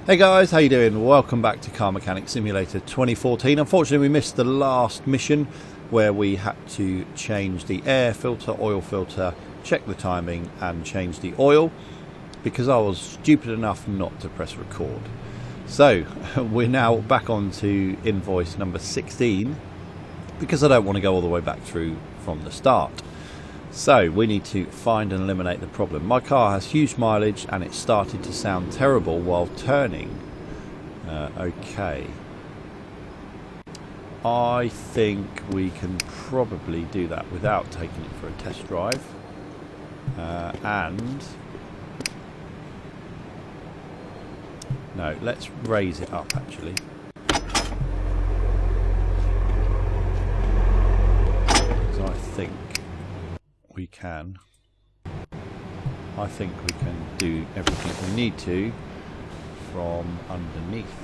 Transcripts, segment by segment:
Hey guys, how you doing? Welcome back to Car Mechanic Simulator 2014. Unfortunately, we missed the last mission where we had to change the air filter, oil filter, check the timing and change the oil because I was stupid enough not to press record. So we're now back on to invoice number 16 because I don't want to go all the way back through from the start. So we need to find and eliminate the problem. My car has huge mileage and it started to sound terrible while turning. Okay. I think we can probably do that without taking it for a test drive. No, let's raise it up actually. Because I think we can. I think we can do everything we need to from underneath.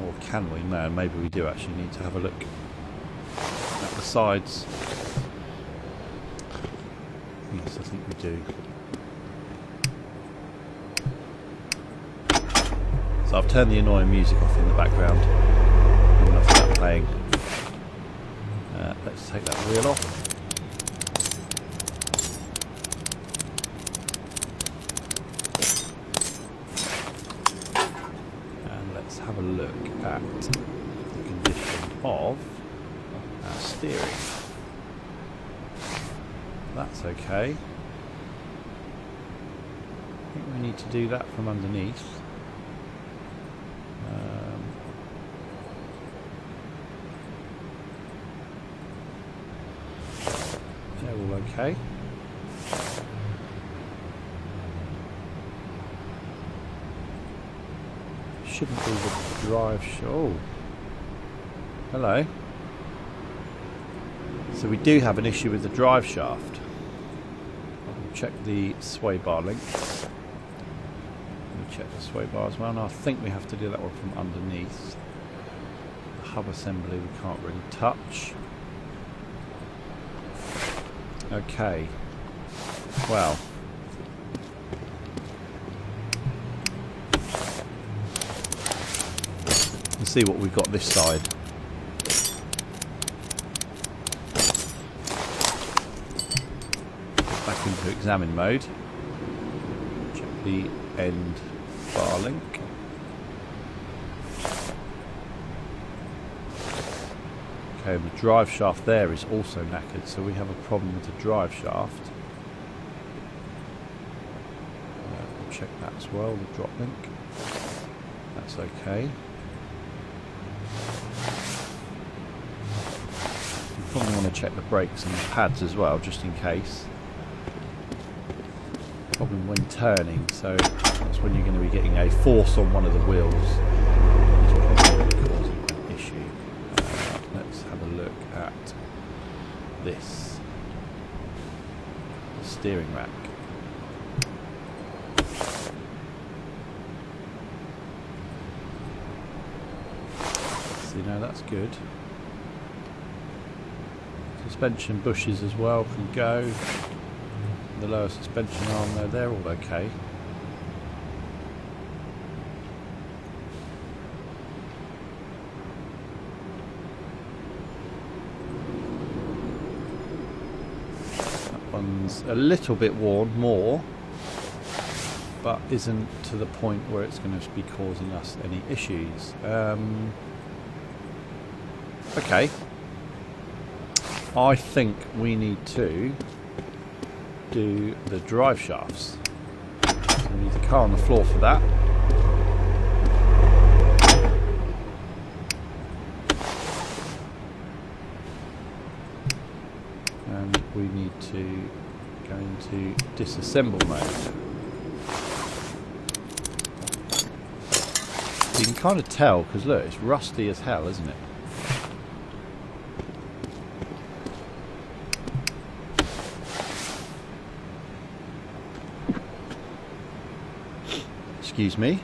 Or can we? No, maybe we do actually need to have a look at the sides. Yes, I think we do. So I've turned the annoying music off in the background. Enough of that playing. Let's take that wheel off. And let's have a look at the condition of our steering. That's okay. I think we need to do that from underneath. They're all okay. Shouldn't be the drive shaft. Oh, hello. So we do have an issue with the drive shaft. I'll check the sway bar length. Check the sway bar as well. No, I think we have to do that one from underneath. The hub assembly we can't really touch. Okay. Well. Let's see what we've got this side. Back into examine mode. Check the end bar link. Okay, the drive shaft there is also knackered, so we have a problem with the drive shaft. We'll check that as well, the drop link. That's okay. You probably want to check the brakes and the pads as well, just in case. Problem when turning, so that's when you're going to be getting a force on one of the wheels. It's probably causing an issue. Let's have a look at this. The steering rack. See, now that's good. Suspension bushes as well can go. The lower suspension arm there, they're all okay. That one's a little bit worn, more, but isn't to the point where it's going to be causing us any issues. Okay. I think we need to do the drive shafts. So we need the car on the floor for that. And we need to go into disassemble mode. You can kind of tell because look, it's rusty as hell, isn't it? Excuse me.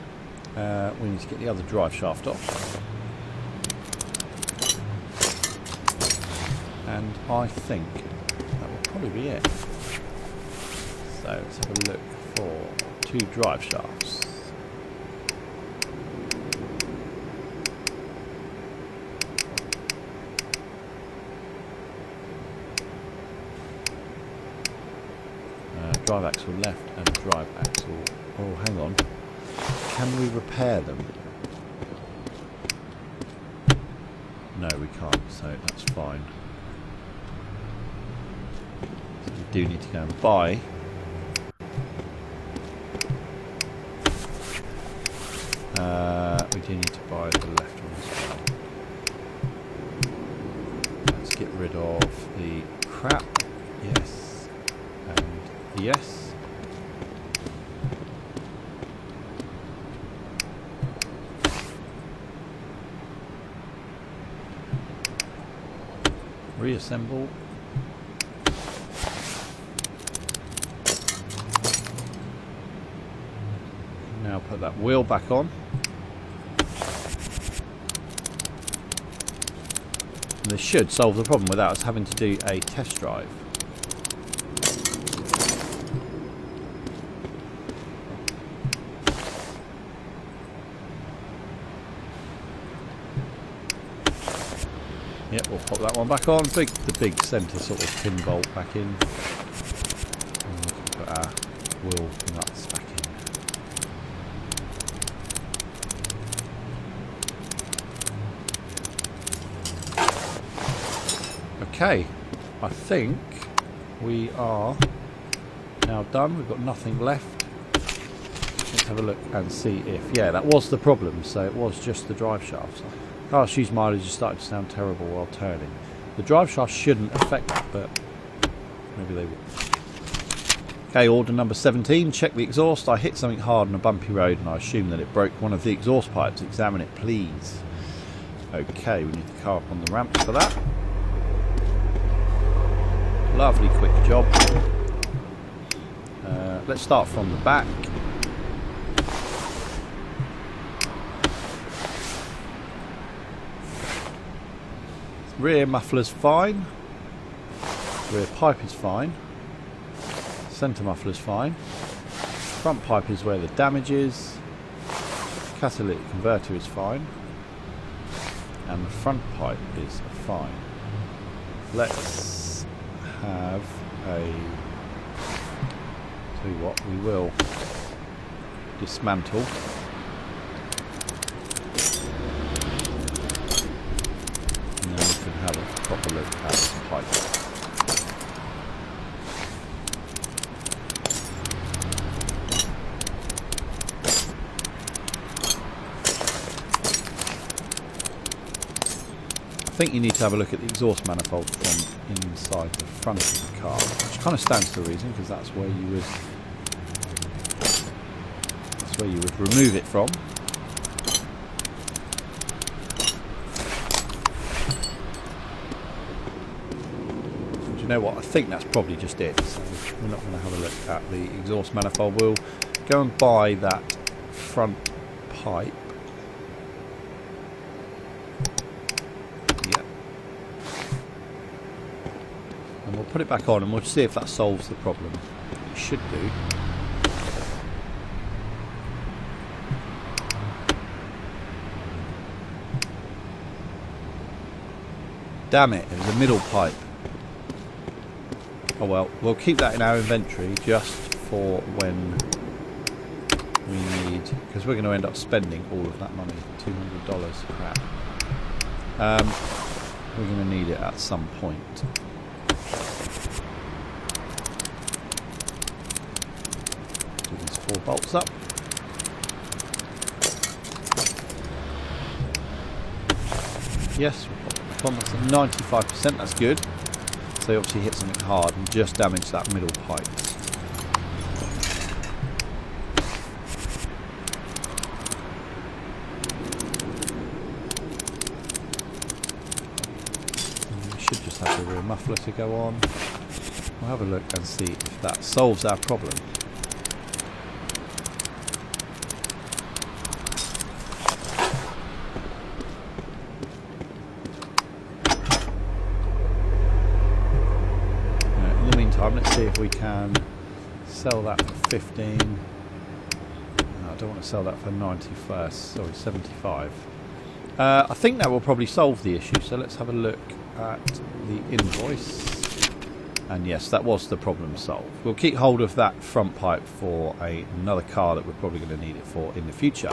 We need to get the other drive shaft off. And I think that will probably be it. So let's have a look for 2 drive shafts. Drive axle left and drive axle. Oh, hang on. Can we repair them? No, we can't, so that's fine. So we do need to go and buy. We do need to buy the left one as well. Let's get rid of the crap. Yes. And yes. Reassemble. Now put that wheel back on. And this should solve the problem without us having to do a test drive. Yep, we'll pop that one back on. The big centre sort of pin bolt back in. And we can put our wheel nuts back in. Okay, I think we are now done. We've got nothing left. Let's have a look and see if... Yeah, that was the problem. So it was just the drive shafts. Car shoes mileage is starting to sound terrible while turning. The drive shaft shouldn't affect it, but maybe they will. Okay, order number 17. Check the exhaust. I hit something hard on a bumpy road and I assume that it broke one of the exhaust pipes. Examine it, please. Okay, we need the car up on the ramps for that. Lovely quick job. Let's start from the back. Rear muffler's fine. Rear pipe is fine. Centre muffler's fine. Front pipe is where the damage is. Catalytic converter is fine. And the front pipe is fine. Let's have a... Tell you what, we will dismantle. And then we can have a proper look at the pipe. I think you need to have a look at the exhaust manifold from inside the front of the car, which kind of stands to reason because that's where you would remove it from. And you know what? I think that's probably just it. So we're not going to have a look at the exhaust manifold. We'll go and buy that front pipe. And we'll put it back on and we'll see if that solves the problem. It should do. Damn it, it was a middle pipe. Oh well, we'll keep that in our inventory just for when we need, because we're going to end up spending all of that money, $200, crap. We're going to need it at some point. Do these 4 bolts up. Yes, that's at 95%, that's good. So you obviously hit something hard and just damaged that middle pipe. And we should just have the rear muffler to go on. We'll have a look and see if that solves our problem. time. Let's see if we can sell that for 15. No, I don't want to sell that for 90 first. Sorry, 75. I think that will probably solve the issue. So let's have a look at the invoice. And yes, that was the problem solved. We'll keep hold of that front pipe for another car that we're probably going to need it for in the future.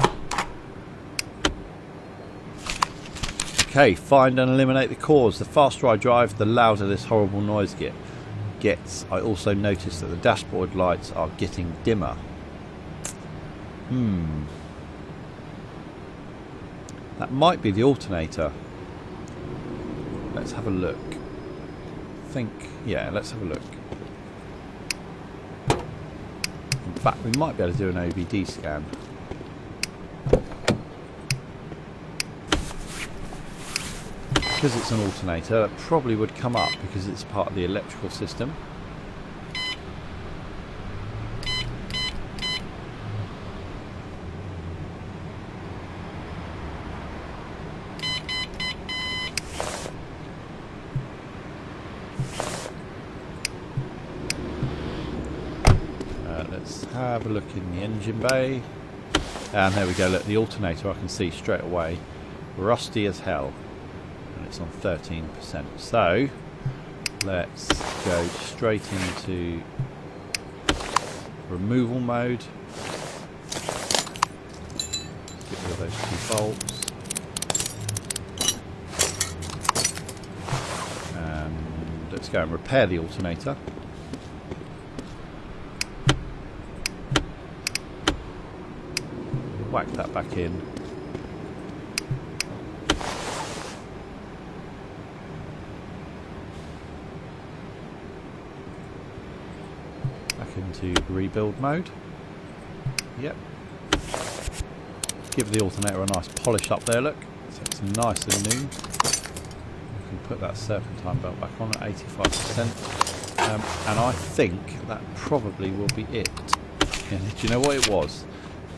Okay, find and eliminate the cause. The faster I drive, the louder this horrible noise gets. I also noticed that the dashboard lights are getting dimmer. That might be the alternator. Let's have a look. Yeah, let's have a look. In fact, we might be able to do an OBD scan. Because it's an alternator, that probably would come up because it's part of the electrical system. Let's have a look in the engine bay. And there we go, look, the alternator I can see straight away. Rusty as hell. And it's on 13%. So let's go straight into removal mode. Get rid of those 2 bolts. And let's go and repair the alternator. Whack that back in. Into rebuild mode. Yep. Give the alternator a nice polish up there, look. So it's nice and new. We can put that serpentine belt back on at 85%. And I think that probably will be it. Yeah, do you know what it was?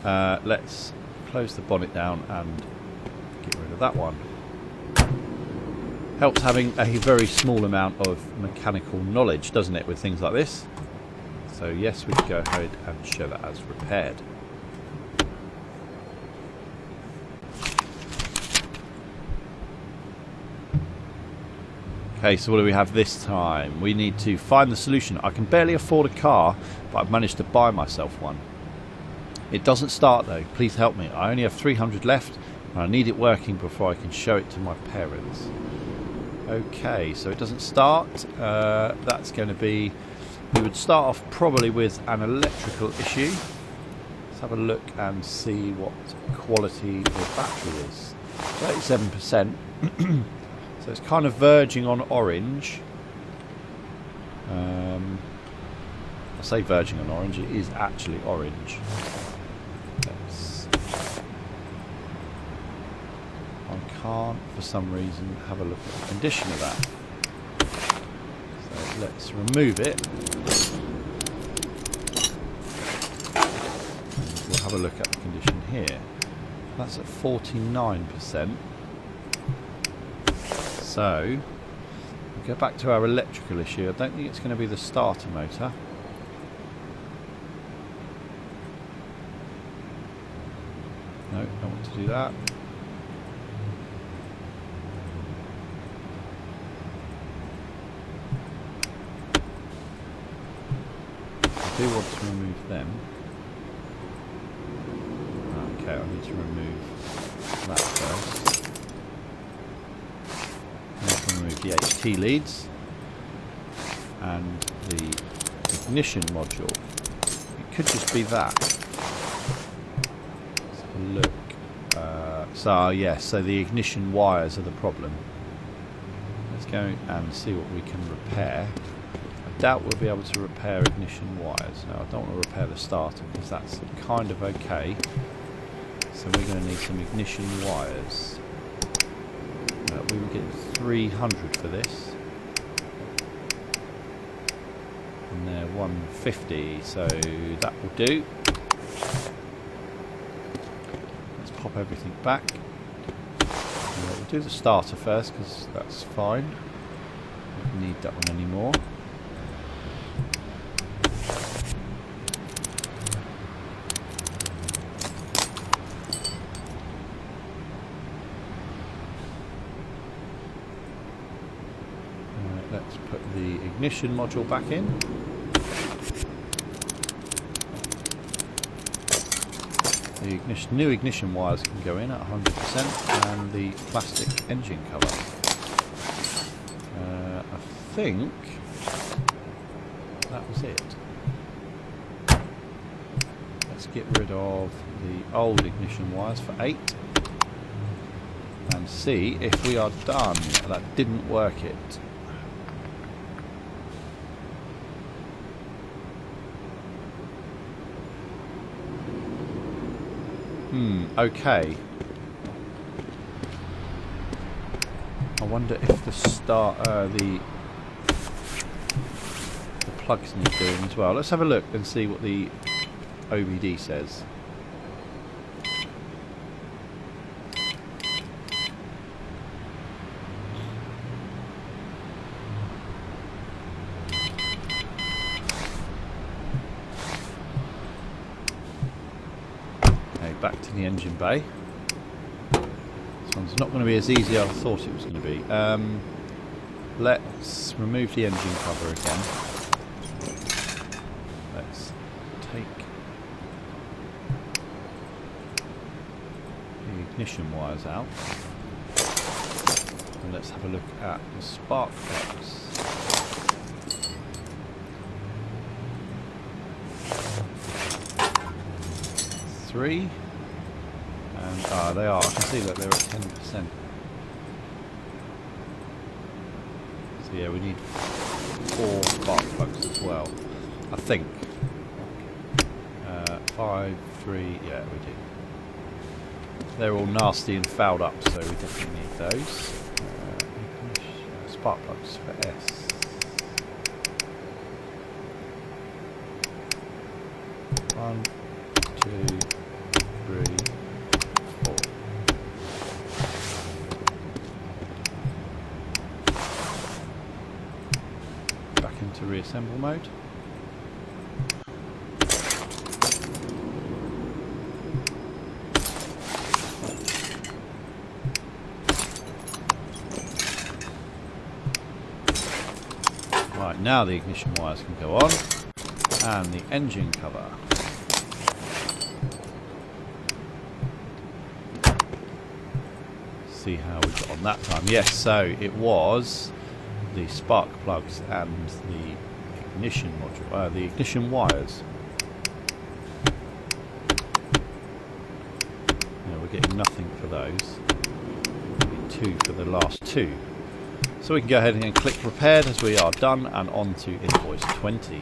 Let's close the bonnet down and get rid of that one. Helps having a very small amount of mechanical knowledge, doesn't it, with things like this? So yes, we can go ahead and show that as repaired. Okay, so what do we have this time? We need to find the solution. I can barely afford a car, but I've managed to buy myself one. It doesn't start though. Please help me. I only have 300 left and I need it working before I can show it to my parents. Okay, so it doesn't start. That's going to be... We would start off probably with an electrical issue. Let's have a look and see what quality the battery is. 37%. So it's kind of verging on orange. I say verging on orange, it is actually orange. I can't, for some reason, have a look at the condition of that. So let's remove it. And we'll have a look at the condition here. That's at 49%. So, we'll go back to our electrical issue. I don't think it's going to be the starter motor. No, don't want to do that. I do want to remove them. Okay, I need to remove that first. I can remove the HT leads and the ignition module. It could just be that. Let's have a look. Yes, so the ignition wires are the problem. Let's go and see what we can repair. I doubt we'll be able to repair ignition wires. No, I don't want to repair the starter because that's kind of okay. So we're going to need some ignition wires. We will get 300 for this. And they're 150, so that will do. Let's pop everything back. We'll do the starter first because that's fine. Don't need that one anymore. put the ignition module back in. The new ignition wires can go in at 100%, and the plastic engine cover. I think that was it. Let's get rid of the old ignition wires for 8 and see if we are done. That didn't work it. Okay. I wonder if the the plugs need doing as well. Let's have a look and see what the OBD says. Back to the engine bay. This one's not going to be as easy as I thought it was going to be. Let's remove the engine cover again. Let's take the ignition wires out. And let's have a look at the spark plugs. Three. And they are. I can see that they're at 10%. So yeah, we need 4 spark plugs as well. I think. 5, 3. Yeah, we do. They're all nasty and fouled up, so we definitely need those. Spark plugs for S. 1, 2, 3, 4. Back into reassemble mode. Right, now the ignition wires can go on, and the engine cover. See how we got on that time. Yes, so it was the spark plugs and the ignition module, the ignition wires. Yeah, we're getting nothing for those. We need 2 for the last 2. So we can go ahead and click prepared as we are done, and on to invoice 20.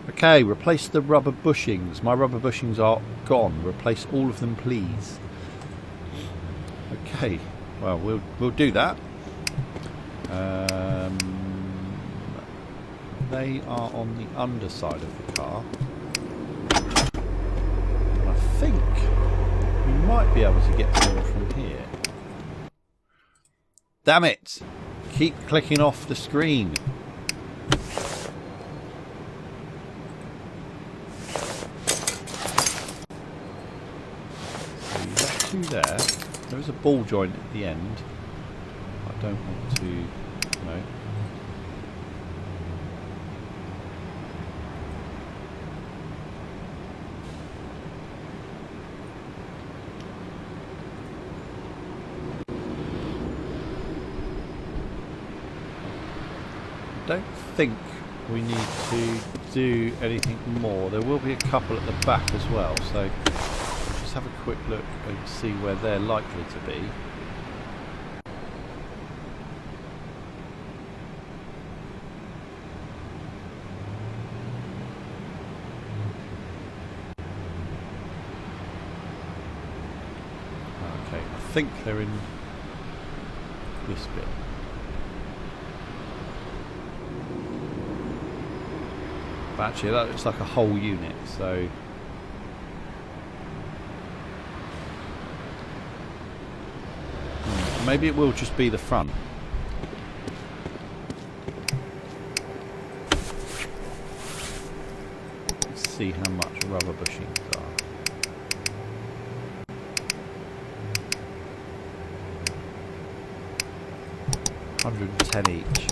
Okay, replace the rubber bushings. My rubber bushings are gone. Replace all of them, please. Okay, well, we'll do that. They are on the underside of the car. And I think we might be able to get them from here. Damn it! Keep clicking off the screen. There. There is a ball joint at the end. I don't want to, no. I don't think we need to do anything more. There will be a couple at the back as well, so have a quick look and see where they're likely to be. Okay, I think they're in this bit. But actually that looks like a whole unit, so maybe it will just be the front. Let's see how much rubber bushings are. 110 each.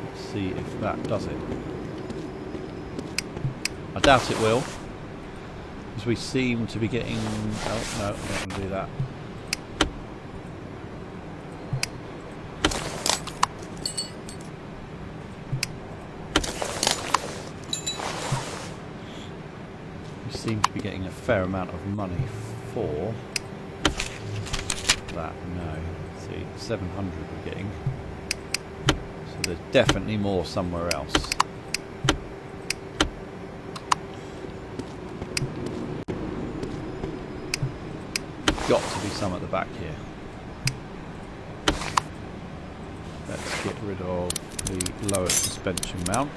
Let's see if that does it. I doubt it will, because we seem to be getting... Oh, no, I'm not going to do that. Seem to be getting a fair amount of money for that. No, see, 700 we're getting, so there's definitely more somewhere else. Got to be some at the back here. Let's get rid of the lower suspension mount.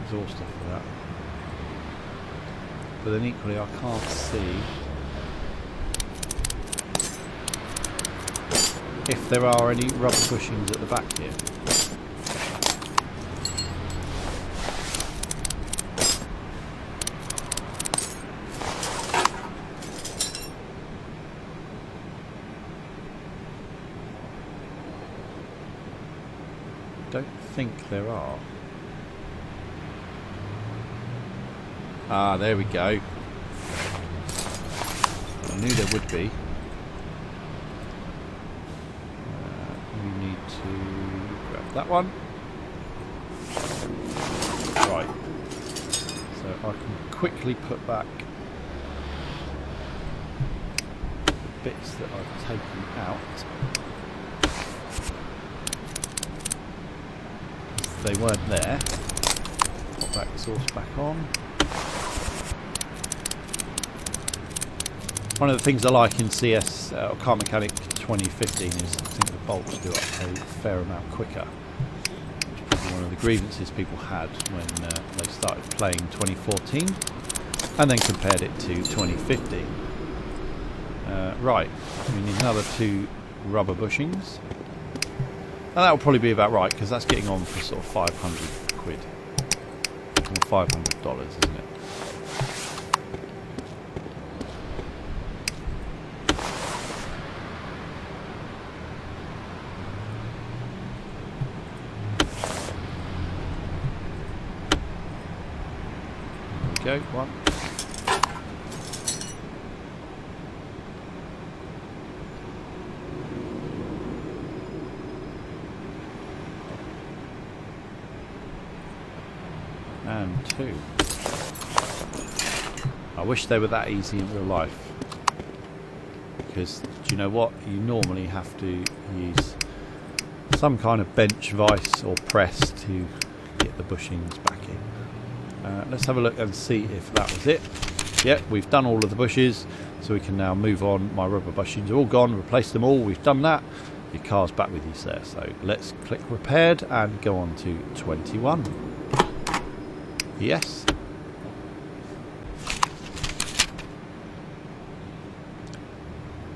Exhaust off for that, but then equally I can't see if there are any rubber bushings at the back here. Don't think there are. Ah, there we go. I knew there would be. We need to grab that one. Right. So I can quickly put back the bits that I've taken out. They weren't there. Pop that exhaust back on. One of the things I like in CS or Car Mechanic 2015 is I think the bolts do up a fair amount quicker. Which is probably one of the grievances people had when they started playing 2014 and then compared it to 2015. Right, we need another 2 rubber bushings. And that will probably be about right, because that's getting on for sort of 500 quid. Or $500, isn't it? There we go, one. And 2. I wish they were that easy in real life, because do you know what, you normally have to use some kind of bench vise or press to get the bushings back in. Let's have a look and see if that was it. Yep, we've done all of the bushes, so we can now move on. My rubber bushings are all gone, replace them all, we've done that. Your car's back with you, sir. So let's click repaired and go on to 21. Yes.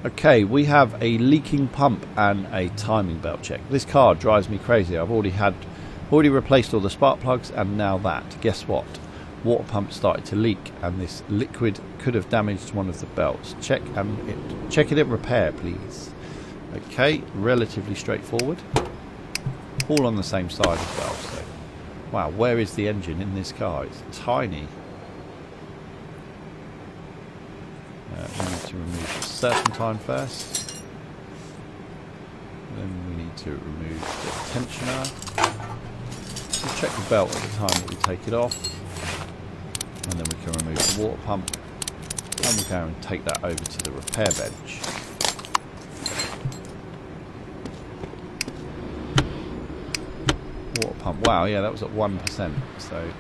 Okay, we have a leaking pump and a timing belt check. This car drives me crazy. I've already replaced all the spark plugs, and now that. Guess what? Water pump started to leak, and this liquid could have damaged one of the belts. Check it at repair, please. Okay, relatively straightforward. All on the same side as well. So, wow, where is the engine in this car? It's tiny. We need to remove the serpentine first. Then we need to remove the tensioner. We'll check the belt at the time that we take it off. And then we can remove the water pump. And we'll go and take that over to the repair bench. Water pump, wow, yeah, that was at 1%. So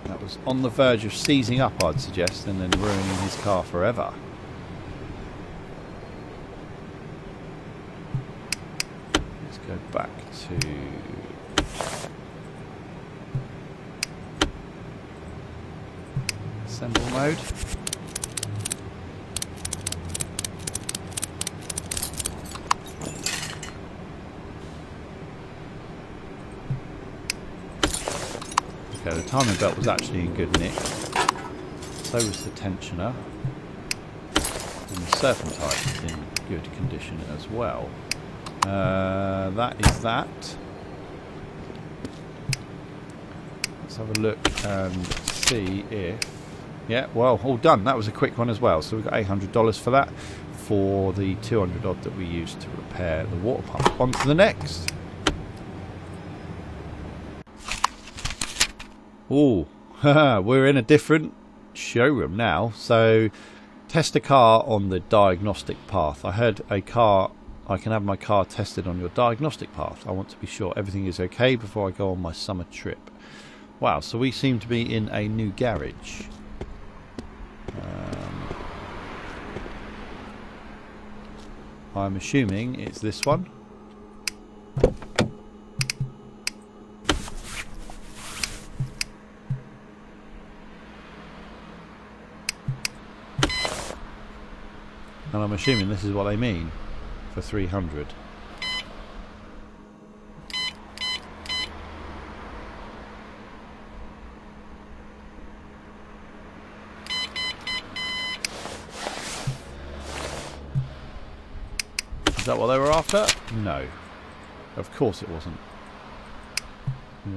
that was on the verge of seizing up, I'd suggest, and then ruining his car forever. Let's go back to assemble mode. the timing belt was actually in good nick. So was the tensioner. And the serpentine is in good condition as well. That is that. Let's have a look and see if... Yeah, well, all done. That was a quick one as well. So we've got $800 for that, for the 200 odd that we used to repair the water pump. On to the next. Oh, we're in a different showroom now. So test a car on the diagnostic path. I heard a car... I can have my car tested on your diagnostic path. I want to be sure everything is okay before I go on my summer trip. Wow, so we seem to be in a new garage. I'm assuming it's this one. And I'm assuming this is what they mean for 300. Is that what they were after? No. Of course it wasn't.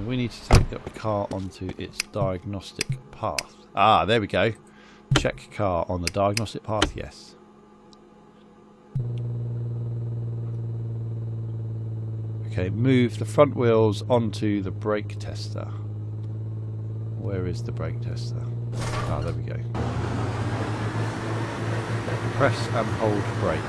We need to take the car onto its diagnostic path. Ah, there we go. Check car on the diagnostic path, yes. Okay, move the front wheels onto the brake tester. Where is the brake tester? Ah, there we go. Press and hold brake.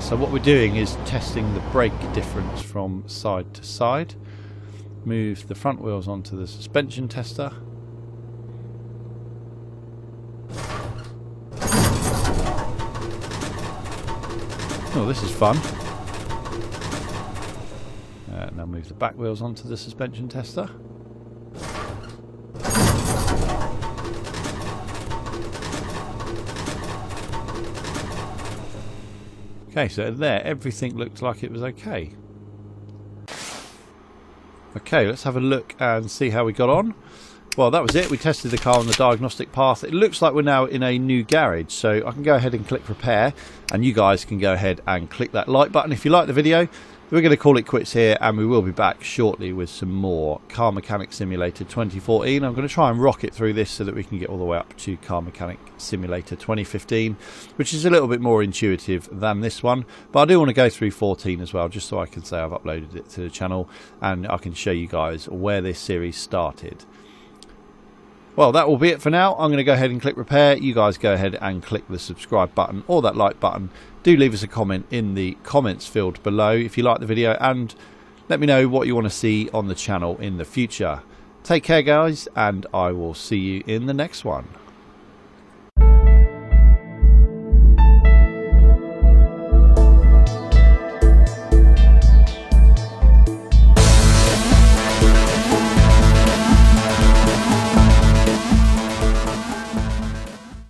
So what we're doing is testing the brake difference from side to side. Move the front wheels onto the suspension tester. Oh, this is fun. Now move the back wheels onto the suspension tester. Okay, so there, everything looks like it was okay. Okay, let's have a look and see how we got on. Well, that was it. We tested the car on the diagnostic path. It looks like we're now in a new garage, so I can go ahead and click repair, and you guys can go ahead and click that like button if you like the video. We're going to call it quits here, and we will be back shortly with some more Car Mechanic Simulator 2014. I'm going to try and rocket through this so that we can get all the way up to Car Mechanic Simulator 2015, which is a little bit more intuitive than this one. But I do want to go through 14 as well, just so I can say I've uploaded it to the channel, and I can show you guys where this series started. Well, that will be it for now. I'm going to go ahead and click repair. You guys go ahead and click the subscribe button or that like button. Do leave us a comment in the comments field below if you like the video, and let me know what you want to see on the channel in the future. Take care, guys, and I will see you in the next one.